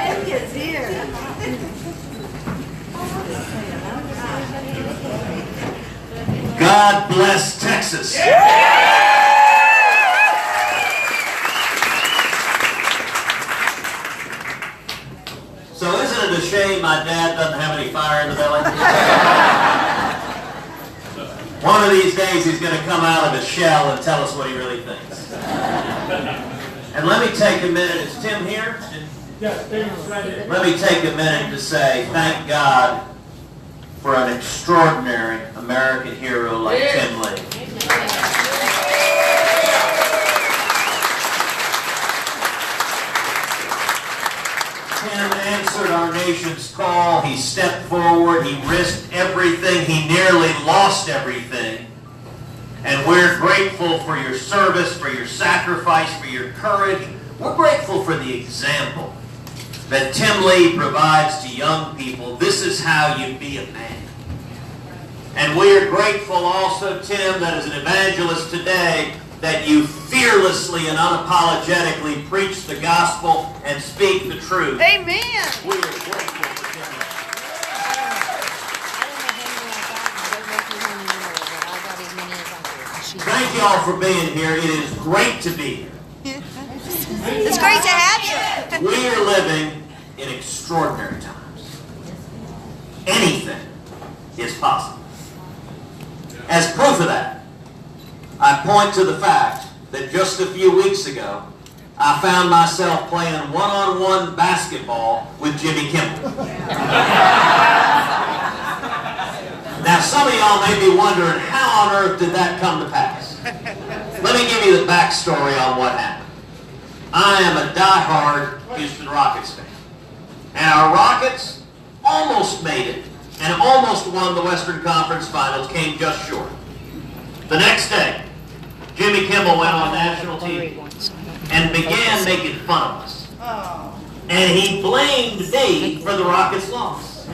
Eddie is here. God bless Texas. So isn't it a shame my dad doesn't have any fire in the belly? One of these days he's going to come out of his shell and tell us what he really thinks. And let me take a minute. Is Tim here? Yes, Tim's right here. Let me take a minute to say thank God for an extraordinary American hero like Tim Lee. Tim answered our nation's call. He stepped forward. He risked everything. He nearly lost everything. And we're grateful for your service, for your sacrifice, for your courage. We're grateful for the example that Tim Lee provides to young people. This is how you be a man. And we are grateful also, Tim, that as an evangelist today, that you fearlessly and unapologetically preach the gospel and speak the truth. Amen. We are grateful for Tim Lee. Thank you all for being here. It is great to be here. It's great to have you. We are living in extraordinary times. Anything is possible. As proof of that, I point to the fact that just a few weeks ago, I found myself playing one-on-one basketball with Jimmy Kimmel. Now, some of y'all may be wondering, how on earth did that come to pass? Let me give you the backstory on what happened. I am a diehard Houston Rockets fan. And our Rockets almost made it and almost won the Western Conference Finals, came just short. The next day, Jimmy Kimmel went on national TV and began making fun of us. And he blamed me for the Rockets' loss.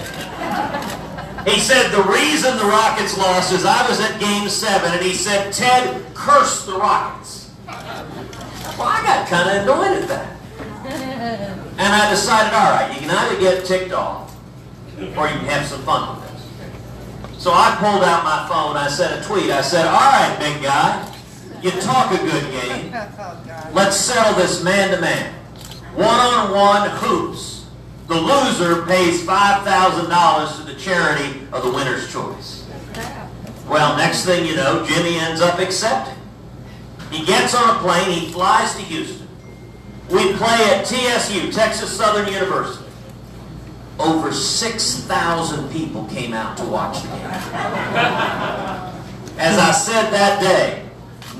He said the reason the Rockets lost is I was at Game 7, and he said Ted cursed the Rockets. Well, I got kind of annoyed at that. And I decided, all right, you can either get ticked off or you can have some fun with this. So I pulled out my phone, I sent a tweet. I said, all right, big guy, you talk a good game. Let's settle this man-to-man. One-on-one hoops. The loser pays $5,000 to the charity of the winner's choice. Well, next thing you know, Jimmy ends up accepting. He gets on a plane, he flies to Houston. We play at TSU, Texas Southern University. Over 6,000 people came out to watch the game. As I said that day,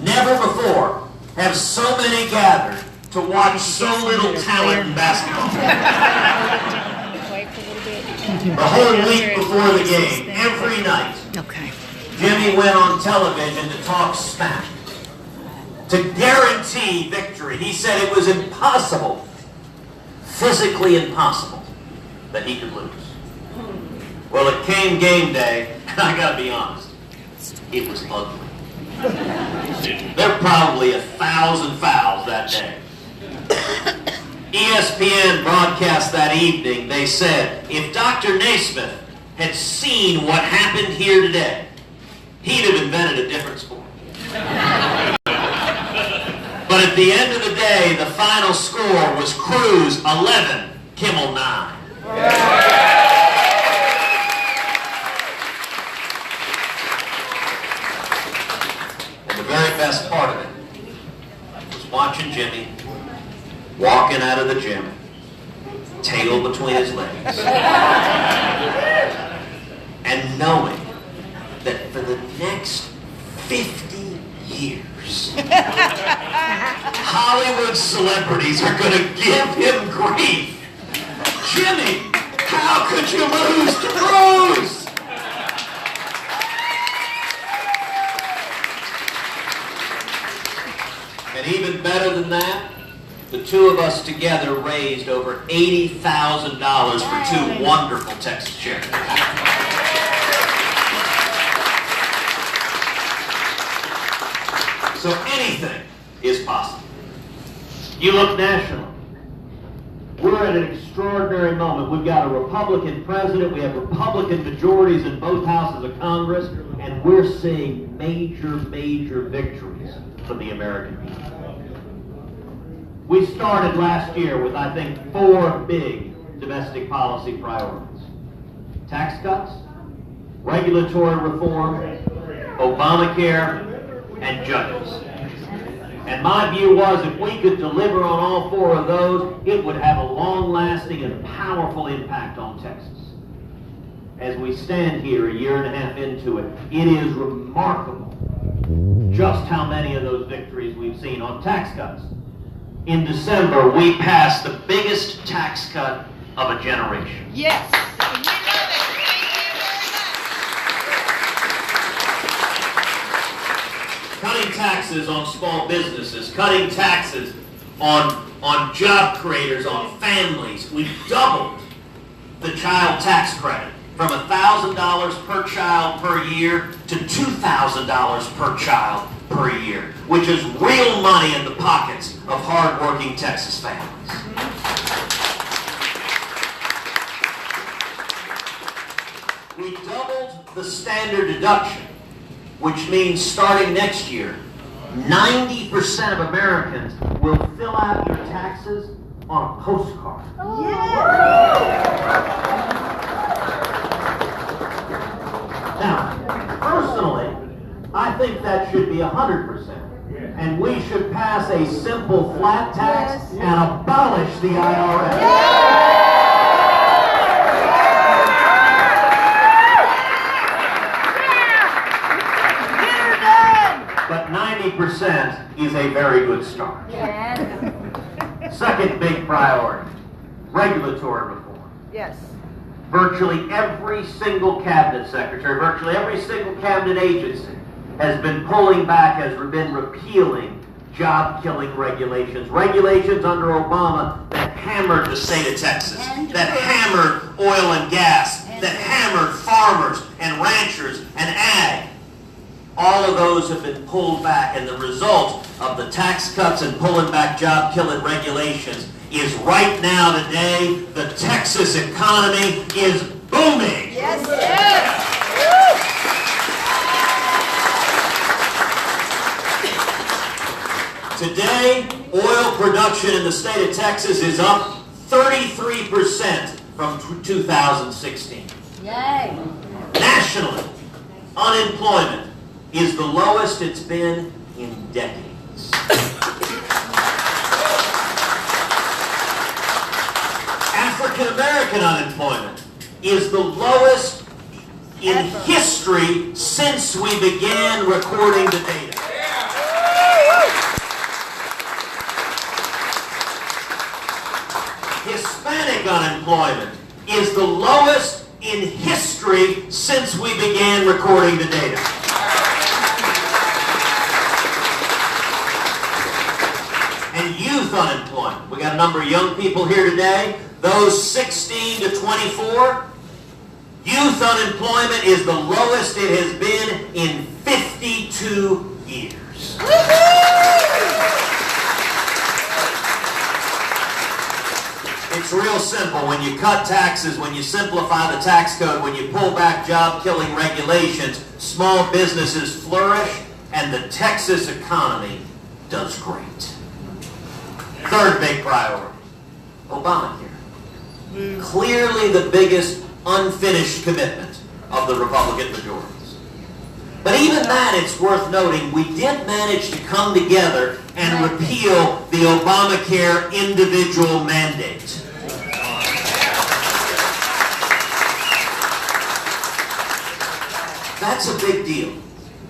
never before have so many gathered to watch so little talent in basketball. The whole week before the game, every night, Jimmy went on television to talk smack, to guarantee victory. He said it was impossible, physically impossible, that he could lose. Well, it came game day, and I gotta be honest, it was ugly. There were probably 1,000 fouls that day. ESPN broadcast that evening, they said, if Dr. Naismith had seen what happened here today, he'd have invented a different sport. But at the end of the day, the final score was Cruz 11, Kimmel 9. And the very best part of it was watching Jimmy walking out of the gym, tail between his legs, and knowing that for the next 50 years, Hollywood celebrities are going to give him grief. Jimmy, how could you lose to Cruz? And even better than that, the two of us together raised over $80,000 for two wonderful Texas charities. So anything is possible. You look nationally. We're at an extraordinary moment. We've got a Republican president. We have Republican majorities in both houses of Congress. And we're seeing major victories for the American people. We started last year with, I think, 4 big domestic policy priorities. Tax cuts, regulatory reform, Obamacare, and judges. And my view was if we could deliver on all 4 of those, it would have a long-lasting and powerful impact on Texas. As we stand here a year and a half into it, it is remarkable just how many of those victories we've seen on tax cuts. In December, we passed the biggest tax cut of a generation. Yes. We love it. Thank you very much. Cutting taxes on small businesses, cutting taxes on job creators, on families. We've doubled the child tax credit from $1,000 per child per year to $2,000 per child per year, which is real money in the pockets of hardworking Texas families. We doubled the standard deduction, which means starting next year, 90% of Americans will fill out your taxes on a postcard. Now, personally, I think that should be 100%. And we should pass a simple flat tax and abolish the IRS. But 90% is a very good start. Second big priority, regulatory reform. Yes. Virtually every single cabinet secretary, virtually every single cabinet agency has been pulling back, has been repealing job-killing regulations. Regulations under Obama that hammered the state of Texas, that hammered oil and gas, that hammered farmers and ranchers and ag. All of those have been pulled back, and the result of the tax cuts and pulling back job-killing regulations is right now today, the Texas economy is booming. Yes, yes. Today, oil production in the state of Texas is up 33% from 2016. Yay. Nationally, unemployment is the lowest it's been in decades. African American unemployment is the lowest in history since we began recording the data. Hispanic unemployment is the lowest in history since we began recording the data. And youth unemployment. We got a number of young people here today. Those 16 to 24, youth unemployment is the lowest it has been in 52 years. It's real simple. When you cut taxes, when you simplify the tax code, when you pull back job-killing regulations, small businesses flourish, and the Texas economy does great. Third big priority, Obamacare. Clearly the biggest unfinished commitment of the Republican majorities. But even that, it's worth noting, we did manage to come together and repeal the Obamacare individual mandate. That's a big deal.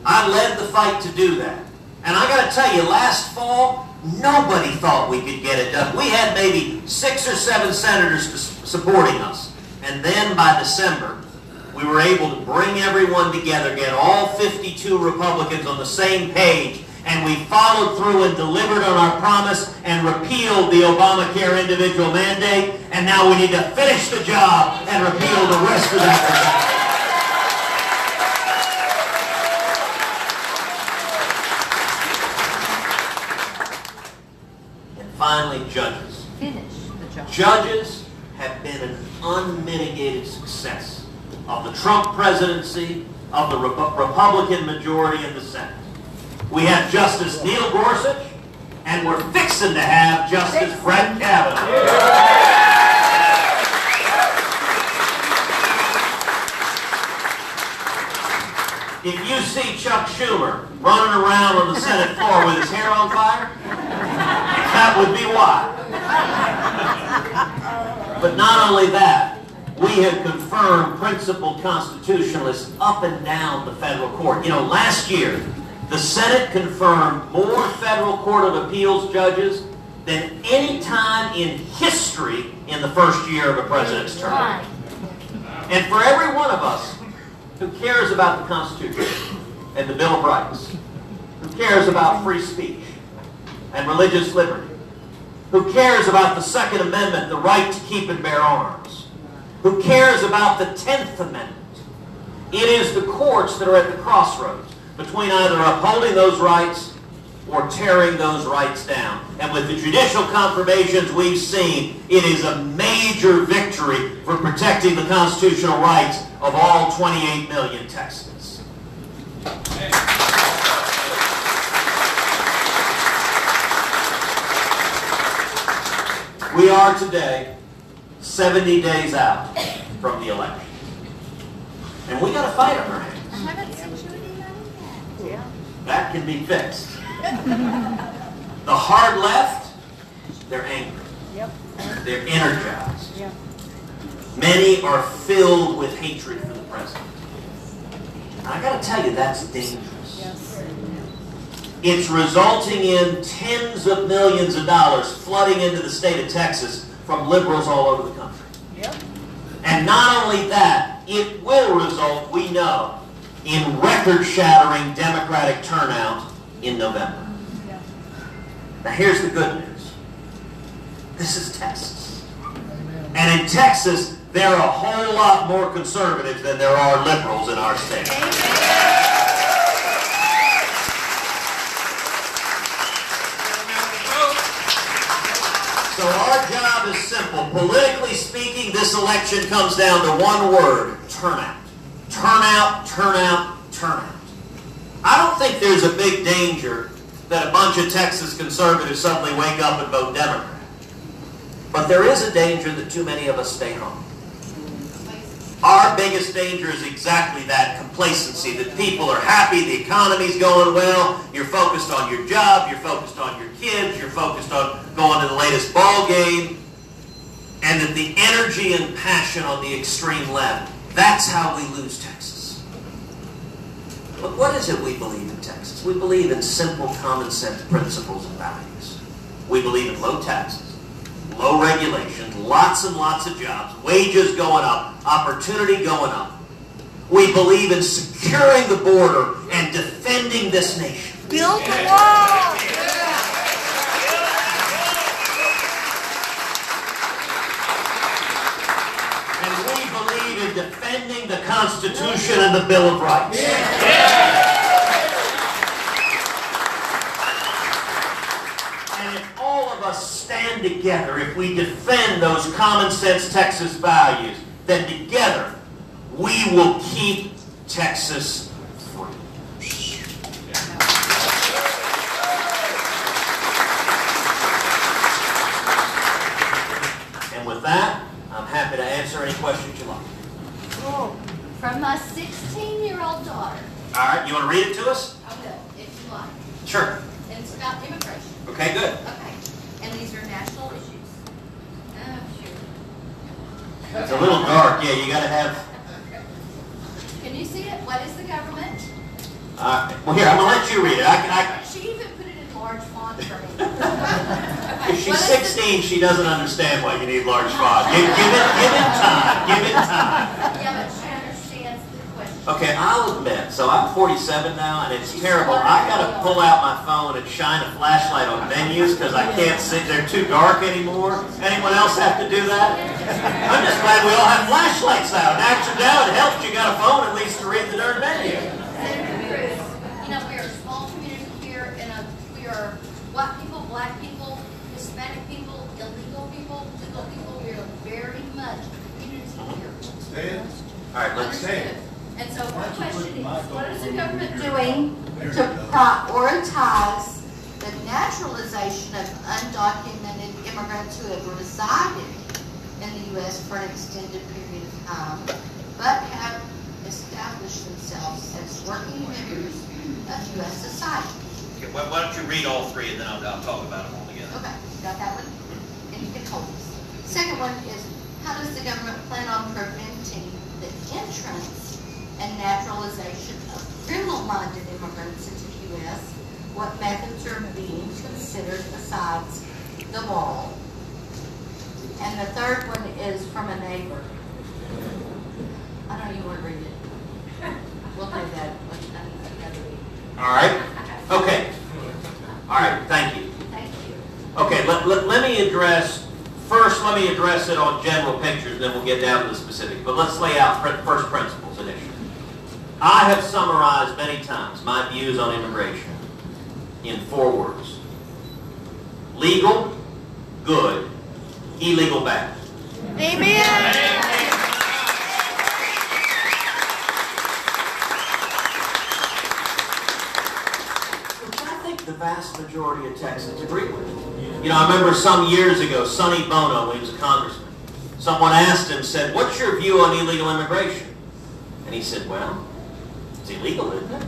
I led the fight to do that. And I got to tell you, last fall, nobody thought we could get it done. We had maybe 6 or 7 senators supporting us. And then by December, we were able to bring everyone together, get all 52 Republicans on the same page, and we followed through and delivered on our promise and repealed the Obamacare individual mandate, and now we need to finish the job and repeal the rest of that. And finally, success of the Trump presidency, of the Republican majority in the Senate. We have Justice Neil Gorsuch, and we're fixing to have Justice Brett Kavanaugh. If you see Chuck Schumer running around on the Senate floor with his hair on fire, that would be why. But not only that, we have confirmed principled constitutionalists up and down the federal court. You know, last year, the Senate confirmed more federal court of appeals judges than any time in history in the first year of a president's term. And for every one of us who cares about the Constitution and the Bill of Rights, who cares about free speech and religious liberty, who cares about the Second Amendment, the right to keep and bear arms, who cares about the 10th Amendment, it is the courts that are at the crossroads between either upholding those rights or tearing those rights down. And with the judicial confirmations we've seen, it is a major victory for protecting the constitutional rights of all 28 million Texans. We are today 70 days out from the election. And we got a fight on our hands. I haven't sent you an email yet. Yeah. That can be fixed. The hard left, they're angry. Yep. They're energized. Yep. Many are filled with hatred for the president. And I got to tell you, that's dangerous. Yes. It's resulting in tens of millions of dollars flooding into the state of Texas from liberals all over the country. Yep. And not only that, it will result, we know, in record-shattering Democratic turnout in November. Yeah. Now here's the good news. This is Texas. And in Texas, there are a whole lot more conservatives than there are liberals in our state. So our job is simple. Politically speaking, this election comes down to one word: turnout. Turnout, turnout, turnout. I don't think there's a big danger that a bunch of Texas conservatives suddenly wake up and vote Democrat. But there is a danger that too many of us stay home. Our biggest danger is exactly that: complacency, that people are happy, the economy's going well, you're focused on your job, you're focused on your kids, you're focused on going to the latest ball game, and that the energy and passion on the extreme left, that's how we lose Texas. But what is it we believe in Texas? We believe in simple, common sense principles and values. We believe in low taxes, low regulations, lots and lots of jobs, wages going up, opportunity going up. We believe in securing the border and defending this nation. Build the wall! And we believe in defending the Constitution and the Bill of Rights. And if all of us stand together, if we defend those common sense Texas values, then together we will keep Texas free. And with that, I'm happy to answer any questions you like. Oh, from my 16-year-old daughter. All right, you want to read it to us? I will, if you like. Sure. And it's about immigration. Okay, good. Okay. And these are national issues. Oh, sure. It's a little dark. Yeah, you got to have... Can you see it? What is the government? Well, here, I'm going to let you read it. She even put it in large font for me. If she's 16, she doesn't understand why you need large font. Give it time. Give it time. Yeah, but she understands the question. Okay, I'll admit, so I'm 47 now, and it's terrible. I got to pull out my phone and shine a flashlight on menus because I can't see. They're too dark anymore. Anyone else have to do that? I'm just glad we all have flashlights now. Now it helps you got a phone at least to read the darn menu. Senator Cruz, you know, we are a small community here, and we are white people, black people, Hispanic people, illegal people, legal people. We are very much a community here. All right, let's Understood. And so my question is, what is the government doing to prioritize the naturalization of undocumented immigrants who have resided in the U.S. for an extended period of time, but have established themselves as working members of U.S. society? Okay, why don't you read all three and then I'll talk about them all together. Okay, got that one? And you can hold this. Second one is, how does the government plan on preventing the entrance and naturalization of criminal-minded immigrants into the U.S.? What methods are being considered besides the wall? And the third one is from a neighbor. I don't even want to read it. We'll do that another week. All right. Okay. All right. Thank you. Thank you. Okay. Let me address first. Let me address it on general pictures, then we'll get down to the specifics. But let's lay out first principles initially. I have summarized many times my views on immigration in 4 words: legal, good, illegal, bad. Amen. The vast majority of Texans agree with. You know, I remember some years ago, Sonny Bono, when he was a congressman, someone asked him, said, "What's your view on illegal immigration?" And he said, "Well, it's illegal, isn't it?"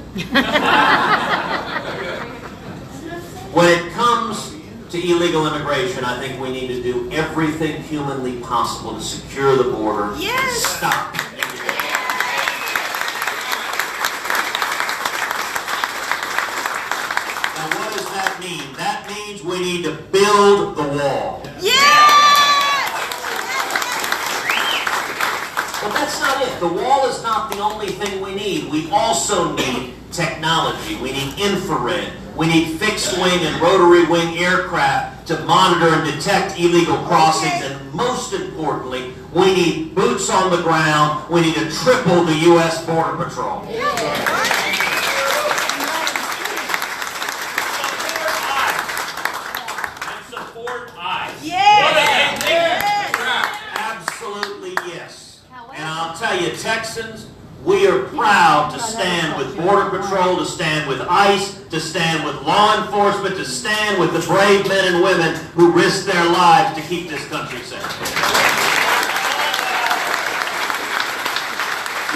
When it comes to illegal immigration, I think we need to do everything humanly possible to secure the border and stop. That means we need to build the wall. Yes! But that's not it. The wall is not the only thing we need. We also need technology. We need infrared. We need fixed wing and rotary wing aircraft to monitor and detect illegal crossings. And most importantly, we need boots on the ground. We need to triple the U.S. Border Patrol. Absolutely yes. And I'll tell you, Texans, we are proud to stand with Border Patrol, to stand with ICE, to stand with law enforcement, to stand with the brave men and women who risk their lives to keep this country safe.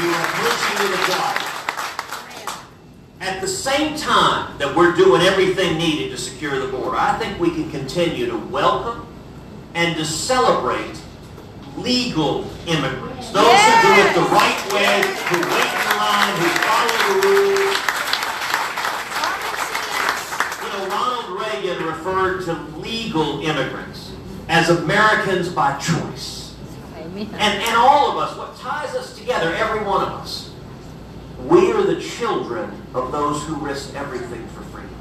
You are preaching to the choir. At the same time that we're doing everything needed to secure the border, I think we can continue to welcome and to celebrate legal immigrants. Those who do it the right way, who wait in line, who follow the rules. You know, Ronald Reagan referred to legal immigrants as Americans by choice. And all of us, what ties us together, every one of us, we are the children of those who risk everything for freedom.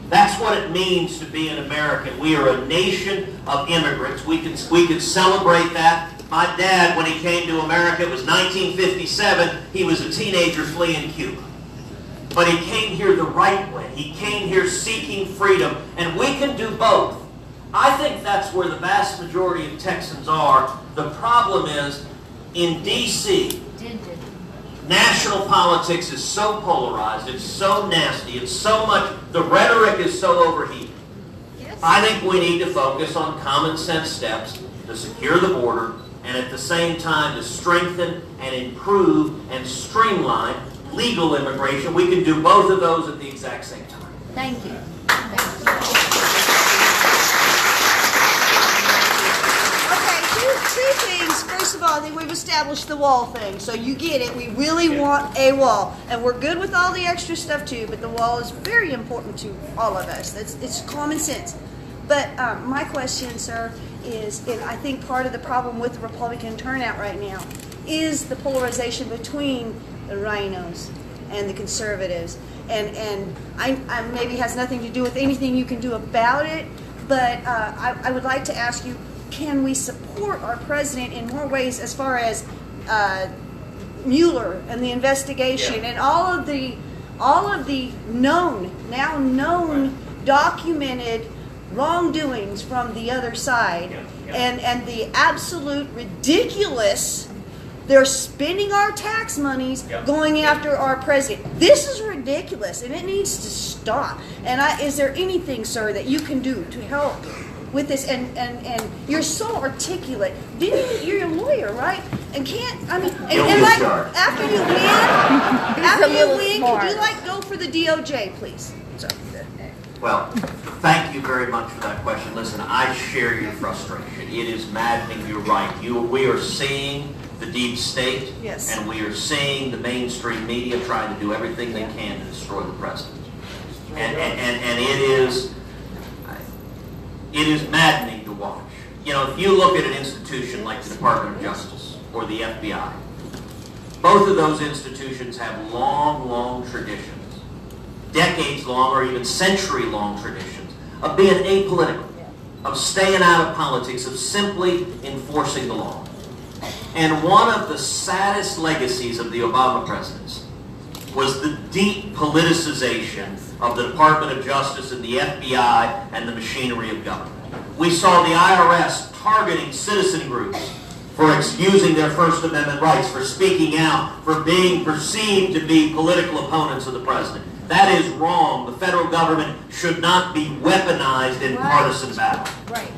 That's what it means to be an American. We are a nation of immigrants. We can celebrate that. My dad, when he came to America, it was 1957. He was a teenager fleeing Cuba. But he came here the right way. He came here seeking freedom. And we can do both. I think that's where the vast majority of Texans are. The problem is, in D.C., national politics is so polarized, it's so nasty, it's so much, the rhetoric is so overheated. Yes. I think we need to focus on common sense steps to secure the border and at the same time to strengthen and improve and streamline legal immigration. We can do both of those at the exact same time. Thank you. Two things. First of all, I think we've established the wall thing. So you get it. We really want a wall. And we're good with all the extra stuff too, but the wall is very important to all of us. It's common sense. But my question, sir, is, and I think part of the problem with the Republican turnout right now is the polarization between the rhinos and the conservatives. And I maybe has nothing to do with anything you can do about it, but I would like to ask you, can we support our president in more ways as far as Mueller and the investigation and all of the now known documented wrongdoings from the other side and the absolute ridiculous They're spending our tax monies going after our president. This is ridiculous, and it needs to stop. And is there anything, sir, that you can do to help with this? And you're so articulate. You're a lawyer, right? And can't, I mean, and like, after you win, could you like go for the DOJ, please? Sorry. Well, thank you very much for that question. Listen, I share your frustration. It is maddening. You're right. We are seeing the deep state, yes, and we are seeing the mainstream media trying to do everything they can to destroy the president. And it is maddening to watch. You know, if you look at an institution like the Department of Justice or the FBI, both of those institutions have long, long traditions, decades-long or even century-long traditions of being apolitical, of staying out of politics, of simply enforcing the law. And one of the saddest legacies of the Obama presidency was the deep politicization of the Department of Justice and the FBI and the machinery of government. We saw the IRS targeting citizen groups for excusing their First Amendment rights, for speaking out, for being perceived to be political opponents of the president. That is wrong. The federal government should not be weaponized in partisan battle. Right.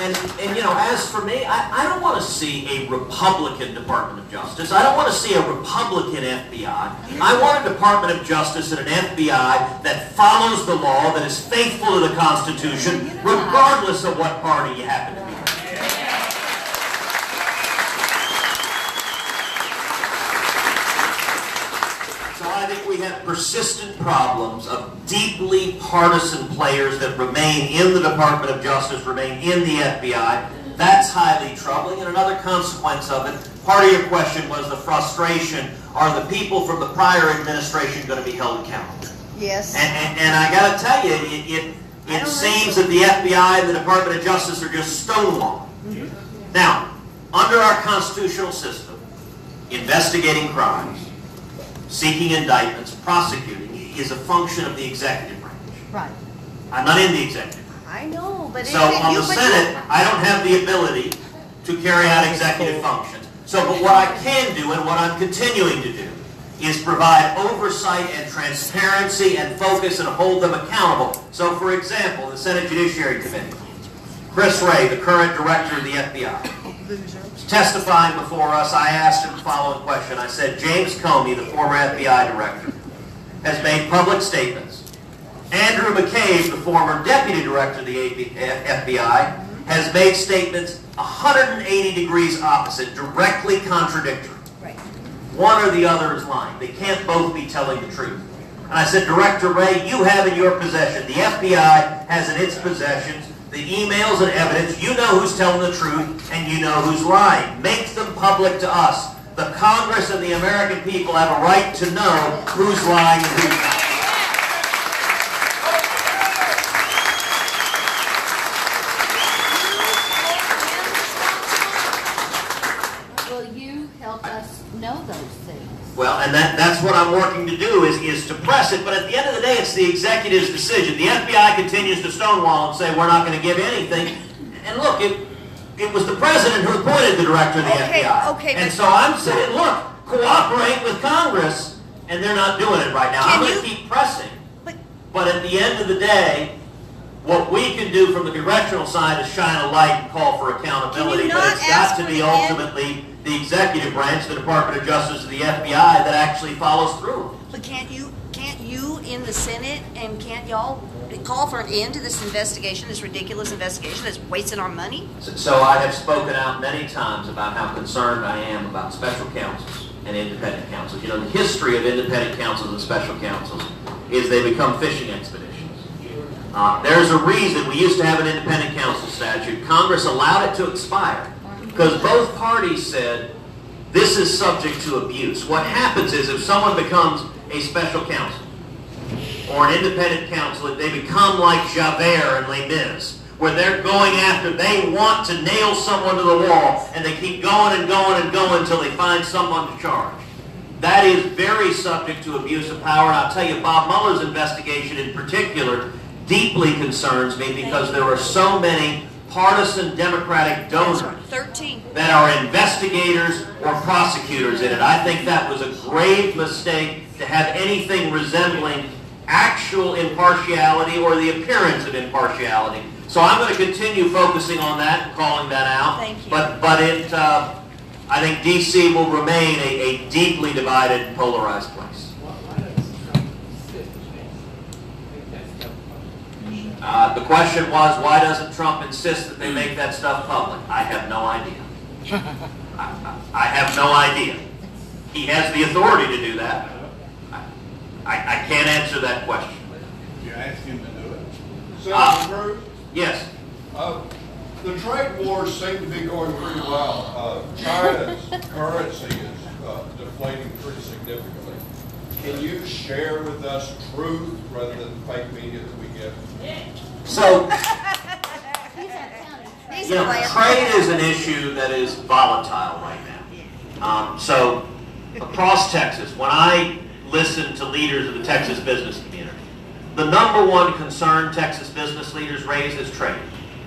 And you know, as for me, I don't want to see a Republican Department of Justice. I don't want to see a Republican FBI. I want a Department of Justice and an FBI that follows the law, that is faithful to the Constitution, regardless of what party you happen to be. I think we have persistent problems of deeply partisan players that remain in the Department of Justice, remain in the FBI. That's highly troubling. And another consequence of it, part of your question was the frustration. Are the people from the prior administration going to be held accountable? Yes. And I got to tell you, it seems that the FBI and the Department of Justice are just stonewalling. Mm-hmm. Now, under our constitutional system, investigating crimes, seeking indictments, prosecuting, is a function of the executive branch. Right. I'm not in the executive branch. I know, but so on the Senate, I don't have the ability to carry out executive functions. So, but what I can do and what I'm continuing to do is provide oversight and transparency and focus and hold them accountable. So, for example, the Senate Judiciary Committee, Chris Wray, the current director of the FBI, testifying before us, I asked him the following question. I said, James Comey, the former FBI director, has made public statements. Andrew McCabe, the former deputy director of the FBI, has made statements 180 degrees opposite, directly contradictory. Right. One or the other is lying. They can't both be telling the truth. And I said, Director Wray, you have in your possession, the FBI has in its possessions, the emails and evidence. You know who's telling the truth, and you know who's lying. Make them public to us. The Congress and the American people have a right to know who's lying and who's not. Will you help us know those things? Well, and that's what I'm working to do is to press it, but at the end of the day, it's the executive's decision. The FBI continues to stonewall and say, we're not going to give anything. And look, it was the president who appointed the director of the FBI. Okay, and so I'm saying, look, cooperate with Congress, and they're not doing it right now. I'm going to keep pressing. But at the end of the day, what we can do from the congressional side is shine a light and call for accountability, but it's got to be ultimately the executive branch, the Department of Justice, and the FBI that actually follows through. But can't you in the Senate, and can't y'all call for an end to this investigation, this ridiculous investigation that's wasting our money? So I have spoken out many times about how concerned I am about special counsels and independent counsels. You know, the history of independent counsels and special counsels is they become fishing expeditions. There's a reason we used to have an independent counsel statute. Congress allowed it to expire because both parties said this is subject to abuse. What happens is if someone becomes a special counsel or an independent counsel, they become like Javert and Les Mis, where they're going after, they want to nail someone to the wall, and they keep going and going and going until they find someone to charge. That is very subject to abuse of power, and I'll tell you, Bob Mueller's investigation in particular deeply concerns me because there are so many partisan Democratic donors 13. that are investigators or prosecutors in it. I think that was a grave mistake to have anything resembling actual impartiality or the appearance of impartiality. So I'm going to continue focusing on that and calling that out. Thank you. But I think D.C. will remain a deeply divided and polarized place. The question was, why doesn't Trump insist that they make that stuff public? I have no idea. I have no idea. He has the authority to do that. I can't answer that question. You ask him to do it. Senator Cruz, Yes. the trade wars seem to be going pretty well. China's currency is deflating pretty significantly. Can you share with us truth rather than fake media that we get? So, These you know, are like- trade is an issue that is volatile right now. So, across Texas, when I listen to leaders of the Texas business community, the number one concern Texas business leaders raise is trade.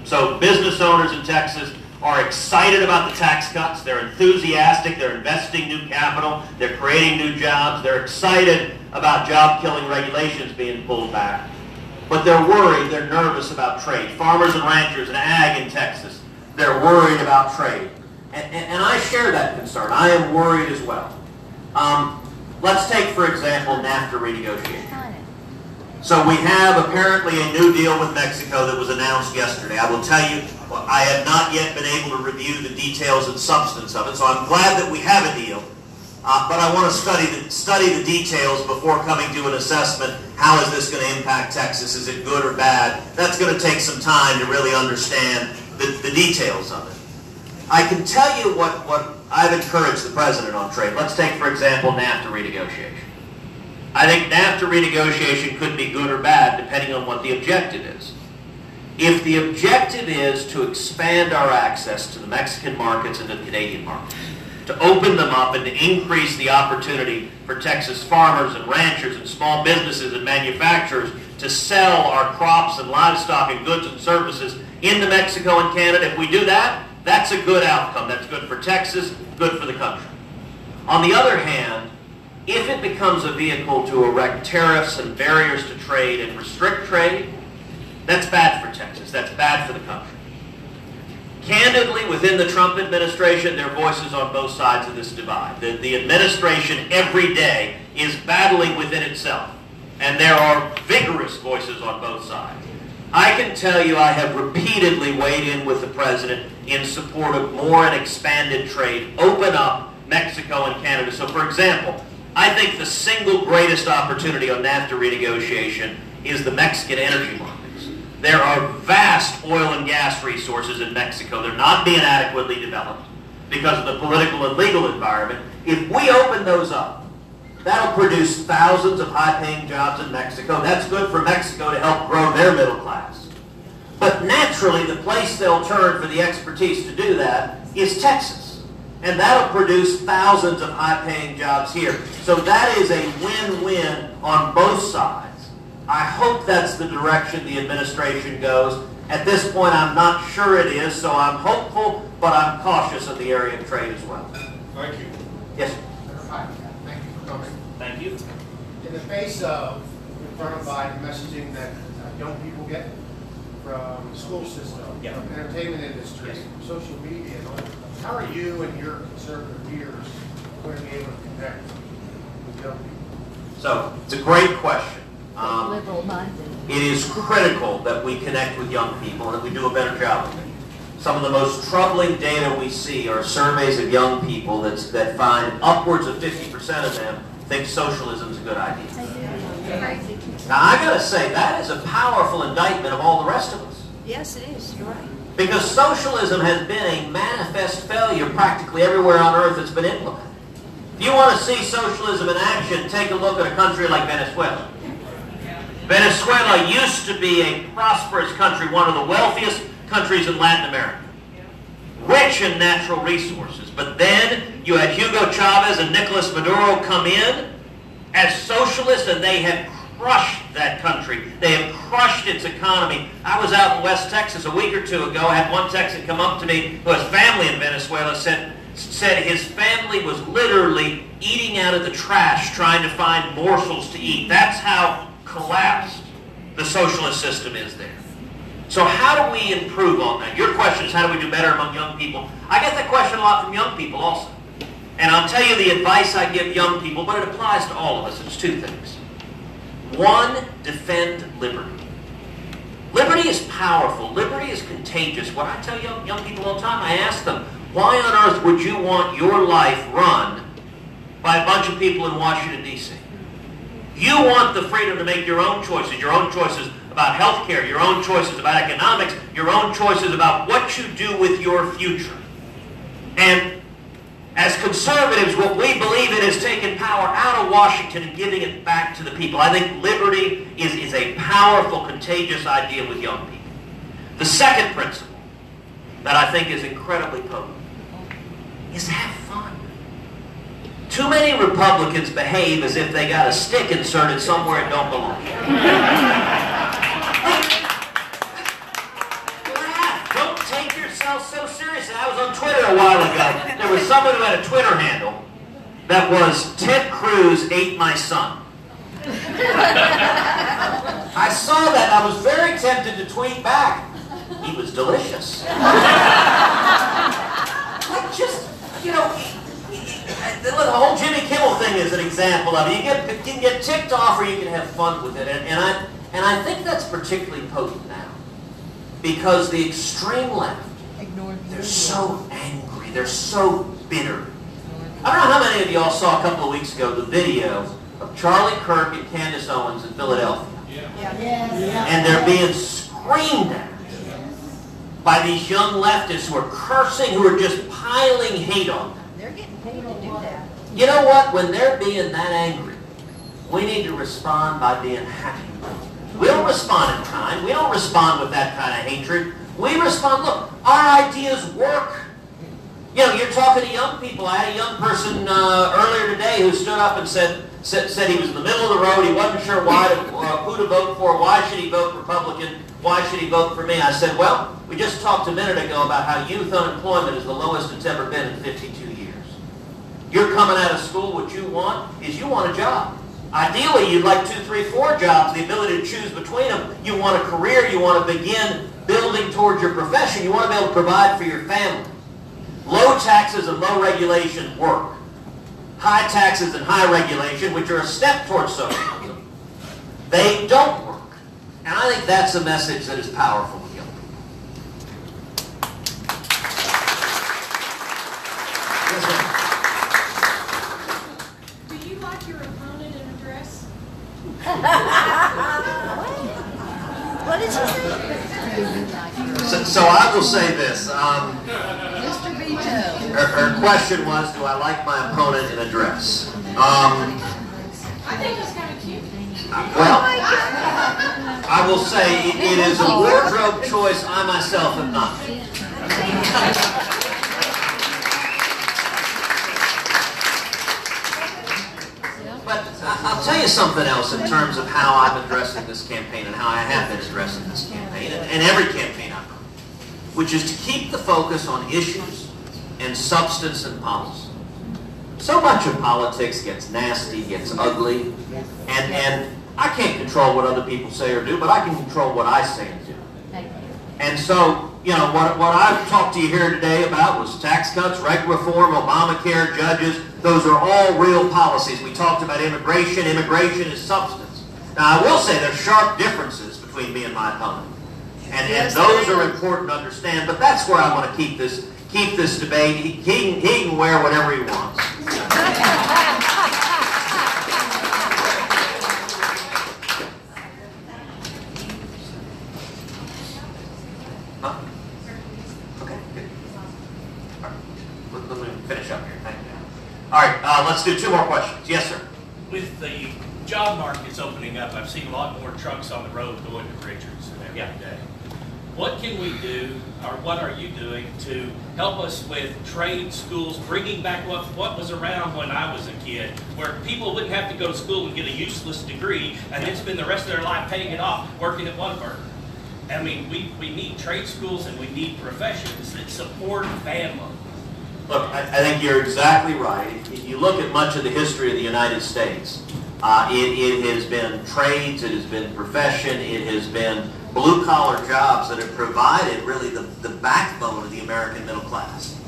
So, business owners in Texas are excited about the tax cuts. They're enthusiastic. They're investing new capital. They're creating new jobs. They're excited about job-killing regulations being pulled back. But they're worried, they're nervous about trade. Farmers and ranchers and ag in Texas, they're worried about trade. And I share that concern. I am worried as well. Let's take, for example, NAFTA renegotiation. So we have apparently a new deal with Mexico that was announced yesterday. I will tell you, I have not yet been able to review the details and substance of it, so I'm glad that we have a deal. But I want to study the details before coming to an assessment. How is this going to impact Texas? Is it good or bad? That's going to take some time to really understand the details of it. I can tell you what I've encouraged the president on trade. Let's take, for example, NAFTA renegotiation. I think NAFTA renegotiation could be good or bad depending on what the objective is. If the objective is to expand our access to the Mexican markets and to the Canadian markets, to open them up and to increase the opportunity for Texas farmers and ranchers and small businesses and manufacturers to sell our crops and livestock and goods and services into Mexico and Canada, if we do that, that's a good outcome. That's good for Texas, good for the country. On the other hand, if it becomes a vehicle to erect tariffs and barriers to trade and restrict trade, that's bad for Texas. That's bad for the country. Candidly, within the Trump administration, there are voices on both sides of this divide. The administration every day is battling within itself, and there are vigorous voices on both sides. I can tell you I have repeatedly weighed in with the president in support of more and expanded trade, open up Mexico and Canada. So, for example, I think the single greatest opportunity on NAFTA renegotiation is the Mexican energy markets. There are vast oil and gas resources in Mexico. They're not being adequately developed because of the political and legal environment. If we open those up, that'll produce thousands of high-paying jobs in Mexico. That's good for Mexico to help grow their middle class. But naturally, the place they'll turn for the expertise to do that is Texas. And that'll produce thousands of high-paying jobs here. So that is a win-win on both sides. I hope that's the direction the administration goes. At this point, I'm not sure it is, so I'm hopeful, but I'm cautious in the area of trade as well. Thank you. Yes, Hi, thank you for coming. thank you. In the face of confronted by the messaging that young people get from the school system, Yeah. from the entertainment industry, Yes. from social media, and all that, how are you and your conservative peers going to be able to connect with young people? So, it's a great question. Liberal-minded. It is critical that we connect with young people and that we do a better job of it. Some of the most troubling data we see are surveys of young people that find upwards of 50% of them think socialism is a good idea. Now, I gotta say, that is a powerful indictment of all the rest of us. Yes, it is. You're right. Because socialism has been a manifest failure practically everywhere on earth it's been implemented. If you want to see socialism in action, take a look at a country like Venezuela. Venezuela used to be a prosperous country, one of the wealthiest countries in Latin America. Rich in natural resources. But then you had Hugo Chavez and Nicolas Maduro come in as socialists, and they have crushed that country. They have crushed its economy. I was out in West Texas a week or two ago. I had one Texan come up to me who has family in Venezuela, said his family was literally eating out of the trash trying to find morsels to eat. That's how collapsed the socialist system is there. So how do we improve on that? Your question is, how do we do better among young people? I get that question a lot from young people also. And I'll tell you the advice I give young people, but it applies to all of us. It's two things. One, defend liberty. Liberty is powerful. Liberty is contagious. What I tell young people all the time, I ask them, why on earth would you want your life run by a bunch of people in Washington, D.C.? You want the freedom to make your own choices about health care, your own choices about economics, your own choices about what you do with your future. And as conservatives, what we believe in is taking power out of Washington and giving it back to the people. I think liberty is a powerful, contagious idea with young people. The second principle that I think is incredibly potent is have fun. Too many Republicans behave as if they got a stick inserted somewhere it don't belong. Don't take yourself so seriously. I was on Twitter a while ago. There was someone who had a Twitter handle that was Ted Cruz ate my son. I saw that. I was very tempted to tweet back. He was delicious. Like just, the whole Jimmy Kimmel thing is an example of it. You can get ticked off or you can have fun with it. And I think that's particularly potent now. Because the extreme left, they're so angry, they're so bitter. I don't know how many of y'all saw a couple of weeks ago the video of Charlie Kirk and Candace Owens in Philadelphia. And they're being screamed at by these young leftists who are cursing, who are just piling hate on them. They're getting paid to do that. You know what? When they're being that angry, we need to respond by being happy. We don't respond in kind. We don't respond with that kind of hatred. We respond, look, our ideas work. You're talking to young people. I had a young person earlier today who stood up and said he was in the middle of the road. He wasn't sure who to vote for. Why should he vote Republican? Why should he vote for me? I said, well, we just talked a minute ago about how youth unemployment is the lowest it's ever been in 52 years. You're coming out of school. What you want is you want a job. Ideally, you'd like 2, 3, 4 jobs, the ability to choose between them. You want a career. You want to begin building towards your profession. You want to be able to provide for your family. Low taxes and low regulation work. High taxes and high regulation, which are a step towards socialism, they don't work. And I think that's a message that is powerful with young people. Yes, Do you like your opponent in a dress? What did you say? so I will say this. Mr. Vito. Her question was, do I like my opponent in a dress? I think it's kind of cute. Well, I will say it is a wardrobe choice I myself have not made. But I'll tell you something else in terms of how I'm addressing this campaign and how I have been addressing this campaign and every campaign I've run, which is to keep the focus on issues and substance and policy. So much of politics gets nasty, gets ugly, and I can't control what other people say or do, but I can control what I say and do. And so, what I've talked to you here today about was tax cuts, reg reform, Obamacare, judges. Those are all real policies. We talked about immigration. Immigration is substance. Now, I will say there's sharp differences between me and my opponent. And those are important to understand, but that's where I want to keep this debate. He can wear whatever he wants. Huh? Okay, good. All right. Let me finish up here. Thank you. All right, let's do 2 more questions. Yes, sir. With the job markets opening up, I've seen a lot more trucks on the road going to Richards every day. what can we do, or what are you doing to help us with trade schools, bringing back what was around when I was a kid, where people wouldn't have to go to school and get a useless degree and then spend the rest of their life paying it off working at Whataburger. I mean, we need trade schools and we need professions that support family. Look, I think you're exactly right. If you look at much of the history of the United States, it has been trades, it has been profession, it has been blue-collar jobs that have provided really the backbone of the American middle class.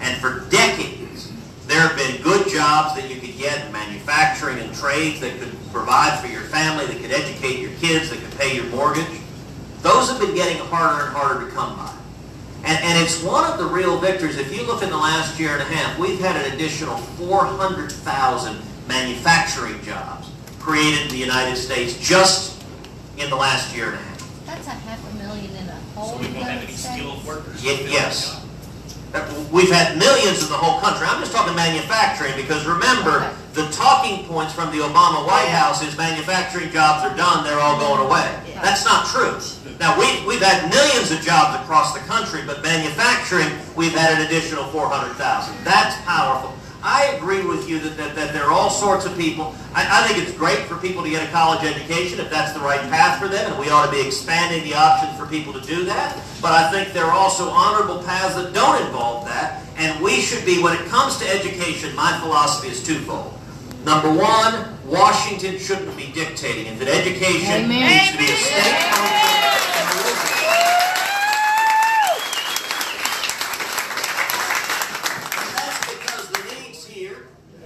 And for decades, there have been good jobs that you could get in manufacturing and trades that could provide for your family, that could educate your kids, that could pay your mortgage. Those have been getting harder and harder to come by. And it's one of the real victories. If you look in the last year and a half, we've had an additional 400,000 manufacturing jobs created in the United States just in the last year and a half. That's 500,000 in a whole So we won't have any United States. skilled workers. Yes. We've had millions in the whole country. I'm just talking manufacturing because remember, the talking points from the Obama White House is manufacturing jobs are done, they're all going away. That's not true. Now, we've had millions of jobs across the country, but manufacturing, we've had an additional 400,000. That's powerful. I agree with you that there are all sorts of people. I think it's great for people to get a college education if that's the right path for them, and we ought to be expanding the options for people to do that. But I think there are also honorable paths that don't involve that, and we should be, when it comes to education, my philosophy is twofold. Number one, Washington shouldn't be dictating it, that education needs to be a state function.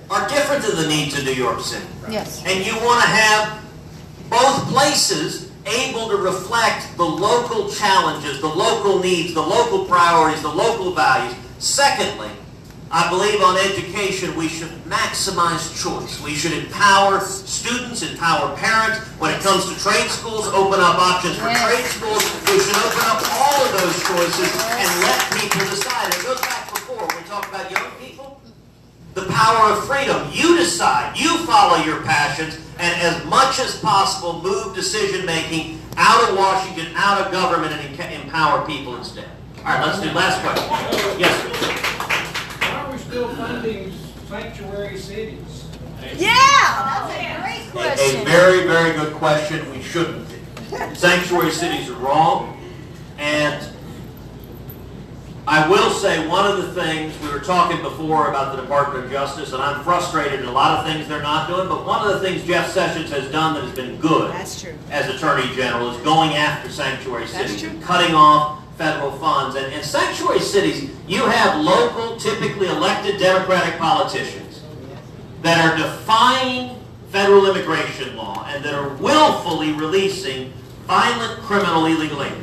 Are different than the needs of New York City. Yes. And you want to have both places able to reflect the local challenges, the local needs, the local priorities, the local values. Secondly, I believe on education we should maximize choice. We should empower students, empower parents. When it comes to trade schools, open up options for trade schools. We should open up all of those choices and let people decide. It goes back before. When we talk about young people, the power of freedom. You decide. You follow your passions. And as much as possible, move decision-making out of Washington, out of government, and empower people instead. All right, let's do last question. Yes, sir. Why are we still funding sanctuary cities? Yeah, that's a great question. A very, very good question. We shouldn't be. Sanctuary cities are wrong. And I will say one of the things, we were talking before about the Department of Justice, and I'm frustrated at a lot of things they're not doing, but one of the things Jeff Sessions has done that has been good as Attorney General is going after sanctuary cities and cutting off federal funds. And sanctuary cities, you have local, typically elected Democratic politicians that are defying federal immigration law and that are willfully releasing violent criminal illegal aliens.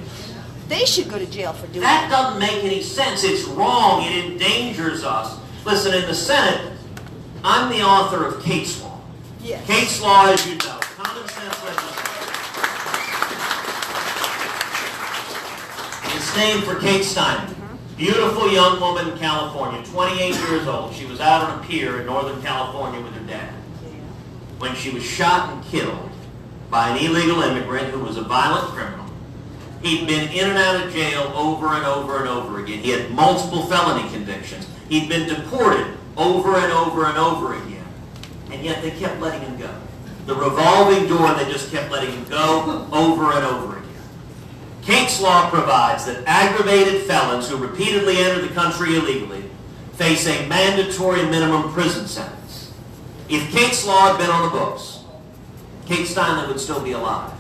They should go to jail for doing that. That doesn't make any sense. It's wrong. It endangers us. Listen, in the Senate, I'm the author of Kate's Law. Yes. Kate's Law, as you know, common sense legislation. It's named for Kate Steiner. Beautiful young woman in California, 28 years old. She was out on a pier in Northern California with her dad when she was shot and killed by an illegal immigrant who was a violent criminal. He'd been in and out of jail over and over and over again. He had multiple felony convictions. He'd been deported over and over and over again. And yet they kept letting him go. The revolving door, they just kept letting him go over and over again. Kate's Law provides that aggravated felons who repeatedly enter the country illegally face a mandatory minimum prison sentence. If Kate's Law had been on the books, Kate Steiner would still be alive,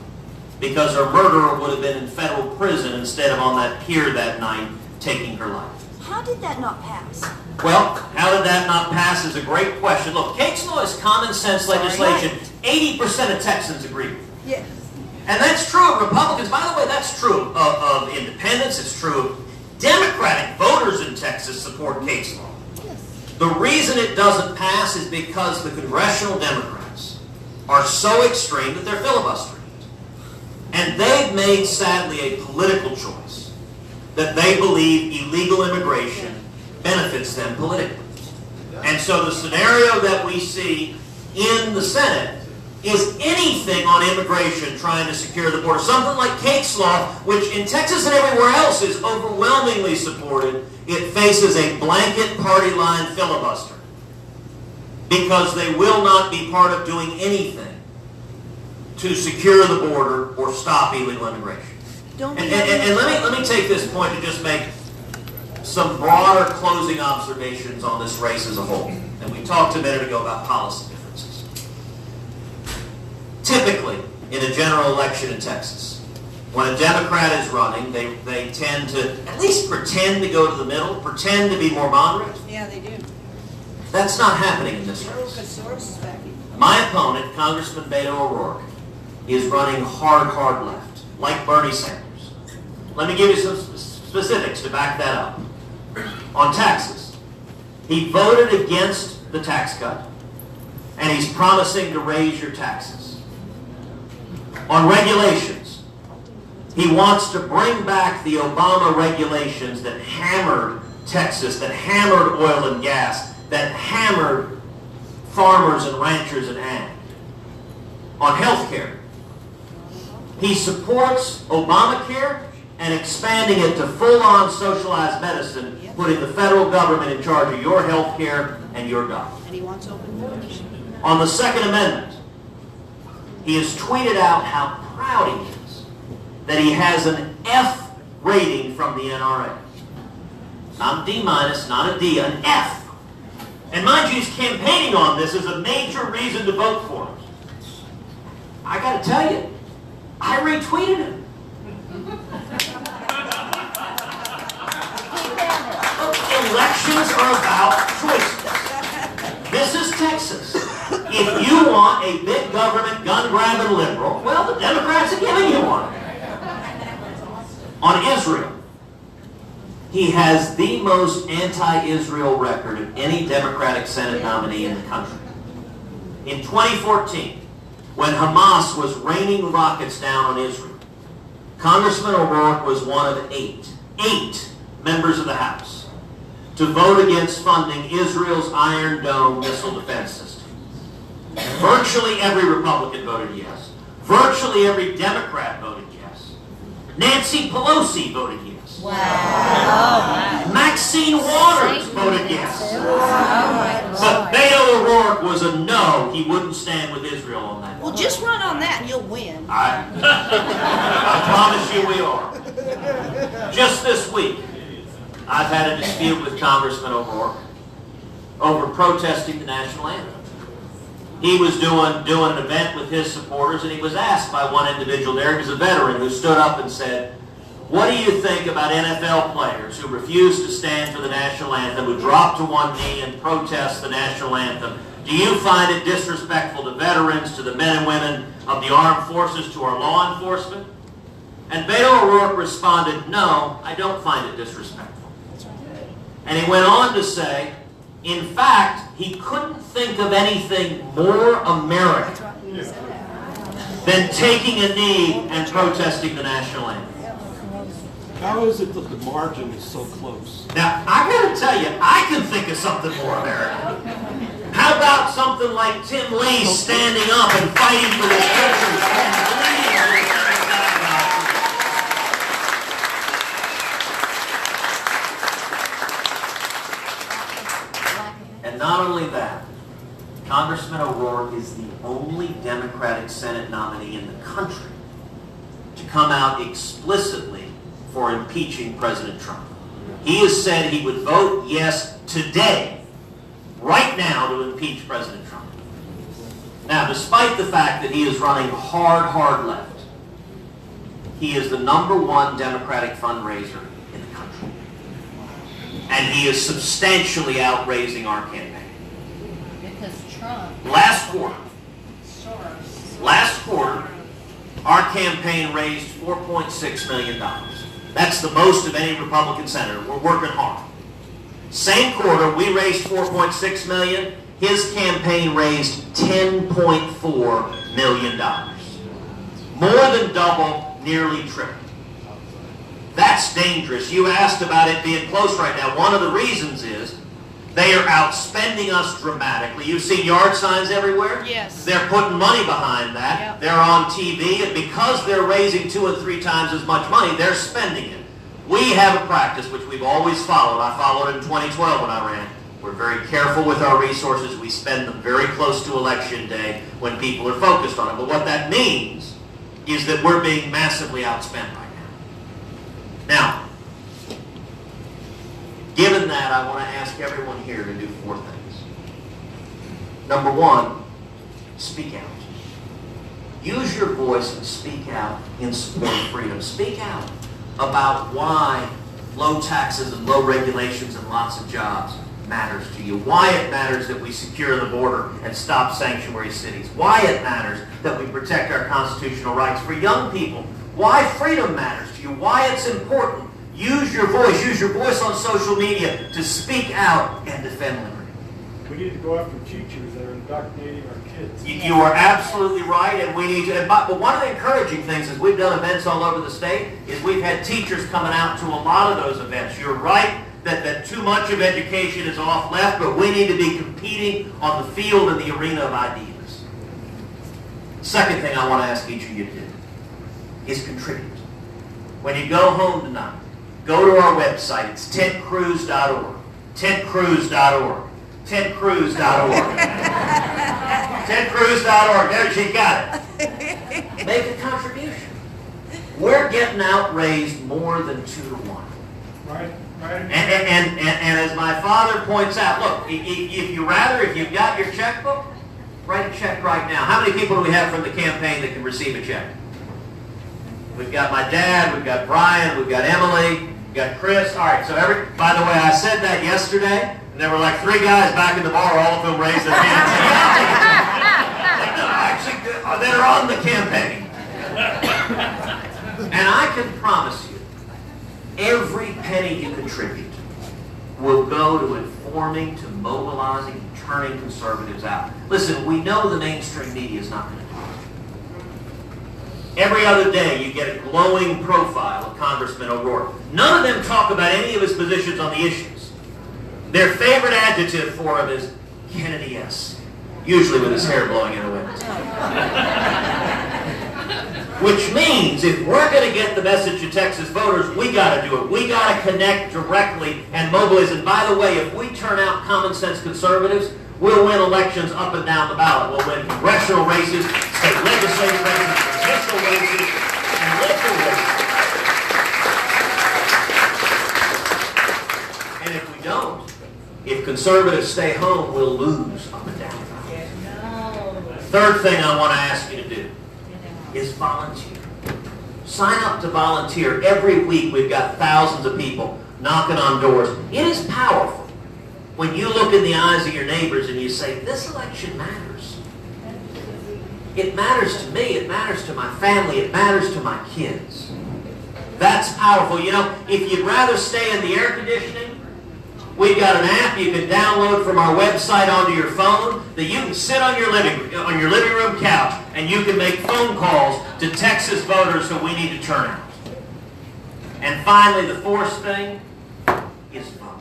because her murderer would have been in federal prison instead of on that pier that night taking her life. How did that not pass? Well, how did that not pass is a great question. Look, Kate's Law is common sense legislation. 80% of Texans agree with it. Yes. And that's true of Republicans. By the way, that's true of independents. It's true of Democratic voters in Texas support Kate's Law. Yes. The reason it doesn't pass is because the congressional Democrats are so extreme that they're filibustering. And they've made, sadly, a political choice that they believe illegal immigration benefits them politically. And so the scenario that we see in the Senate is anything on immigration trying to secure the border. Something like Kate's Law, which in Texas and everywhere else is overwhelmingly supported, it faces a blanket party line filibuster because they will not be part of doing anything to secure the border or stop illegal immigration. And let me take this point to just make some broader closing observations on this race as a whole. And we talked a minute ago about policy differences. Typically, in a general election in Texas, when a Democrat is running, they tend to at least pretend to go to the middle, pretend to be more moderate. Yeah, they do. That's not happening in this race. My opponent, Congressman Beto O'Rourke, is running hard left, like Bernie Sanders. Let me give you some specifics to back that up. On taxes, he voted against the tax cut, and he's promising to raise your taxes. On regulations, he wants to bring back the Obama regulations that hammered Texas, that hammered oil and gas, that hammered farmers and ranchers and ag. On health care, he supports Obamacare and expanding it to full-on socialized medicine, putting the federal government in charge of your health care and your doctor. And he wants open borders. On the Second Amendment, he has tweeted out how proud he is that he has an F rating from the NRA. Not D minus, not a D, an F. And mind you, he's campaigning on this as a major reason to vote for him. I got to tell you, I retweeted him. Elections are about choices. This is Texas. If you want a big government, gun-grabbing liberal, well, the Democrats are giving you one. On Israel, he has the most anti-Israel record of any Democratic Senate nominee in the country. In 2014, when Hamas was raining rockets down on Israel, Congressman O'Rourke was one of eight members of the House to vote against funding Israel's Iron Dome missile defense system. Virtually every Republican voted yes. Virtually every Democrat voted yes. Nancy Pelosi voted yes. Wow. Maxine Waters voted yes. But Beto O'Rourke was a no. He wouldn't stand with Israel on that. Well, just run on that and you'll win. I promise you we are. Just this week, I've had a dispute with Congressman O'Rourke over protesting the national anthem. He was doing an event with his supporters, and he was asked by one individual there, who's a veteran, who stood up and said, "What do you think about NFL players who refuse to stand for the national anthem, who drop to one knee and protest the national anthem? Do you find it disrespectful to veterans, to the men and women of the armed forces, to our law enforcement?" And Beto O'Rourke responded, "No, I don't find it disrespectful." And he went on to say, in fact, he couldn't think of anything more American than taking a knee and protesting the national anthem. How is it that the margin is so close? Now, I gotta tell you, I can think of something more American. How about something like Tim Lee standing up and fighting for this country? And not only that, Congressman O'Rourke is the only Democratic Senate nominee in the country to come out explicitly for impeaching President Trump. He has said he would vote yes today, right now, to impeach President Trump. Now, despite the fact that he is running hard left, he is the #1 Democratic fundraiser in the country. And he is substantially outraising our campaign. Because Trump. Last quarter, our campaign raised $4.6 million. That's the most of any Republican senator. We're working hard. Same quarter, we raised $4.6 million. His campaign raised $10.4 million. More than double, nearly triple. That's dangerous. You asked about it being close right now. One of the reasons is They are outspending us dramatically. You've seen yard signs everywhere? Yes. They're putting money behind that. Yep. They're on TV, and because they're raising 2 and 3 times as much money, they're spending it. We have a practice which we've always followed. I followed it in 2012 when I ran. We're very careful with our resources. We spend them very close to Election Day when people are focused on it. But what that means is that we're being massively outspent right now. Now, given that, I want to ask everyone here to do 4 things. Number 1, speak out. Use your voice and speak out in support of freedom. Speak out about why low taxes and low regulations and lots of jobs matters to you. Why it matters that we secure the border and stop sanctuary cities. Why it matters that we protect our constitutional rights for young people. Why freedom matters to you. Why it's important. Use your voice. Use your voice on social media to speak out and defend liberty. We need to go after teachers that are indoctrinating our kids. You are absolutely right, and we need to. But one of the encouraging things is we've done events all over the state, is we've had teachers coming out to a lot of those events. You're right that too much of education is off left, but we need to be competing on the field and the arena of ideas. Second thing I want to ask each of you to do is contribute. When you go home tonight, go to our website. It's tedcruz.org. tedcruz.org. tedcruz.org. tedcruz.org. There, she got it. Make a contribution. We're getting outraised more than 2 to 1. Right. And as my father points out, look, if you've got your checkbook, write a check right now. How many people do we have from the campaign that can receive a check? We've got my dad, we've got Brian, we've got Emily, we've got Chris. All right, so by the way, I said that yesterday, and there were like 3 guys back in the bar, all of them raised their hands. Like, no, actually, they're on the campaign. And I can promise you, every penny you contribute will go to informing, to mobilizing, and turning conservatives out. Listen, we know the mainstream media is not going to do it. Every other day you get a glowing profile of Congressman O'Rourke. None of them talk about any of his positions on the issues. Their favorite adjective for him is Kennedy-esque, usually with his hair blowing in the wind. Which means if we're going to get the message to Texas voters, we got to do it. We got to connect directly and mobilize. And by the way, if we turn out common sense conservatives, we'll win elections up and down the ballot. We'll win congressional races, state legislative races, judicial races, and local races. And if we don't, if conservatives stay home, we'll lose up and down the ballot. Third thing I want to ask you to do is volunteer. Sign up to volunteer. Every week we've got thousands of people knocking on doors. It is powerful when you look in the eyes of your neighbors and you say, this election matters. It matters to me. It matters to my family. It matters to my kids. That's powerful. You know, if you'd rather stay in the air conditioning, we've got an app you can download from our website onto your phone that you can sit on your living room couch and you can make phone calls to Texas voters who we need to turn out. And finally, the 4th thing is vote.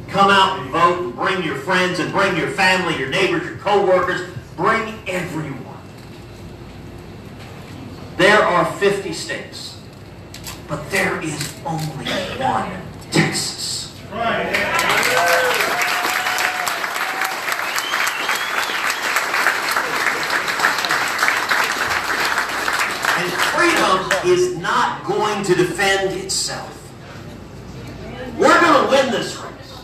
Come out and vote and bring your friends and bring your family, your neighbors, your co-workers. Bring everyone. There are 50 states, but there is only one Texas. Right. And freedom is not going to defend itself. We're going to win this race.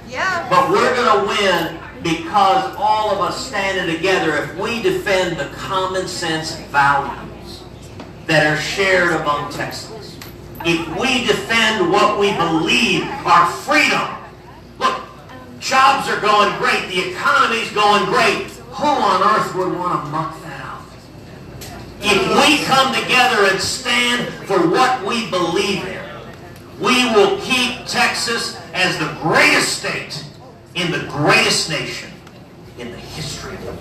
Yeah. But we're going to win because all of us standing together, if we defend the common sense values that are shared among Texans. If we defend what we believe, our freedom. Look, jobs are going great. The economy's going great. Who on earth would want to muck that up? If we come together and stand for what we believe in, we will keep Texas as the greatest state in the greatest nation in the history of the